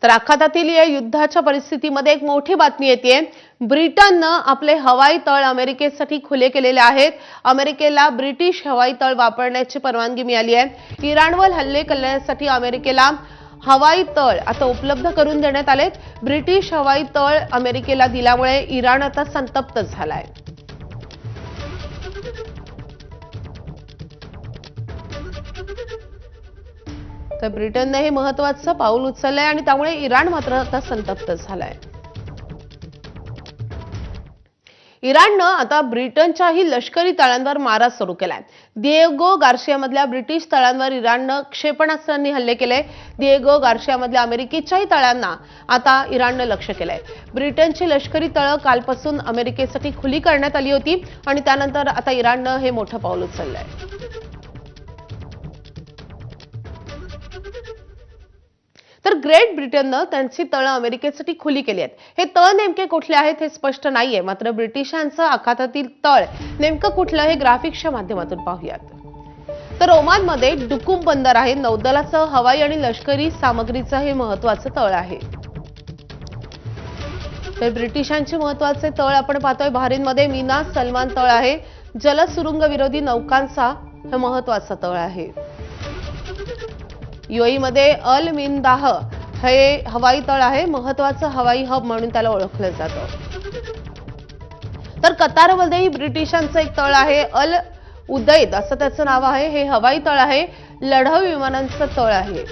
तर आखातातील या युद्धाच्या परिस्थितीमध्ये एक मोठी बातमी येते। ब्रिटननं आपले हवाई तळ अमेरिकेसाठी खुले केलेले आहेत। अमेरिकेला ब्रिटिश हवाई तळ वापरण्याची परवानगी मिळाली आहे। इराणवर हल्ले करण्यासाठी अमेरिकेला हवाई तळ आता उपलब्ध करून देण्यात आले। ब्रिटिश हवाई तळ अमेरिकेला दिल्यामुळे इराण आता संतप्त झालाय। तर ब्रिटनने हे महत्त्वाचं पाऊल उचललंय आणि त्यामुळे इराण मात्र आता संतप्त झालाय। इराणनं आता ब्रिटनच्याही लष्करी तळांवर मारा सुरू केलाय। दिएगो गार्शियामधल्या ब्रिटिश तळांवर इराणनं क्षेपणास्त्रांनी हल्ले केले। दिएगो गार्शियामधल्या अमेरिकेच्याही तळांना आता इराणनं लक्ष्य केलंय। ब्रिटनची लष्करी तळं कालपासून अमेरिकेसाठी खुली करण्यात आली होती आणि त्यानंतर आता इराणनं हे मोठं पाऊल उचललंय। तर ग्रेट ब्रिटननं त्यांची तळं अमेरिकेसाठी खुली केली आहेत। हे तळ नेमके कुठले आहेत हे स्पष्ट नाहीये, मात्र ब्रिटिशांचं आखातातील तळ नेमकं कुठलं हे ग्राफिक्सच्या माध्यमातून पाहूयात। तर ओमानमध्ये डुकुम बंदर आहे। नौदलाचं हवाई आणि लष्करी सामग्रीचं हे महत्त्वाचं तळ आहे। तर ब्रिटिशांचे महत्त्वाचे तळ आपण पाहतोय बहरीनमध्ये मीना सलमान तळ आहे। जलसुरुंग विरोधी नौकांचा हे महत्त्वाचा तळ आहे। यूएई मध्ये अल मिनदाह हे हवाई तळ आहे। महत्त्वाचं हवाई हब म्हणून त्याला ओळखलं जातं। तर कतारमध्येही ब्रिटिशांचं एक तळ आहे। अल उदैद असं त्याचं नाव आहे। हे हवाई तळ आहे। लढाऊ विमानांचं तळ आहे।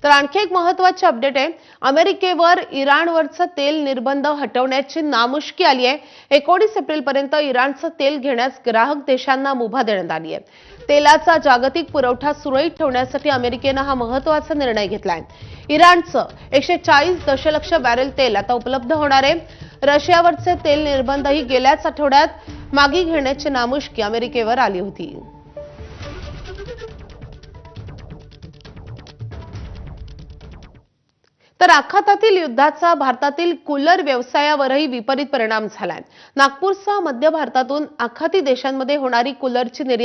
तर आणखी एक महत्त्वाची अपडेट आहे। अमेरिकेवर इराणवरचं तेल निर्बंध हटवण्याची नामुष्की आली आहे। 19 एप्रिलपर्यंत इराणचं तेल घेण्यास ग्राहक देशांना मुभा देण्यात आली आहे। तेलाचा जागतिक पुरवठा सुरळीत ठेवण्यासाठी अमेरिकेनं हा महत्त्वाचा निर्णय घेतलाय। इराणचं 140 दशलक्ष बॅरेल तेल आता उपलब्ध होणार आहे। रशियावरचे तेल निर्बंधही गेल्याच आठवड्यात मागे घेण्याची नामुष्की अमेरिकेवर आली होती। तर आखातातील युद्धाचा भारतातील कूलर व्यवसायावरही विपरीत परिणाम झालाय। नागपूरसह मध्य भारतातून आखाती देशांमध्ये होणारी कूलरची निर्यात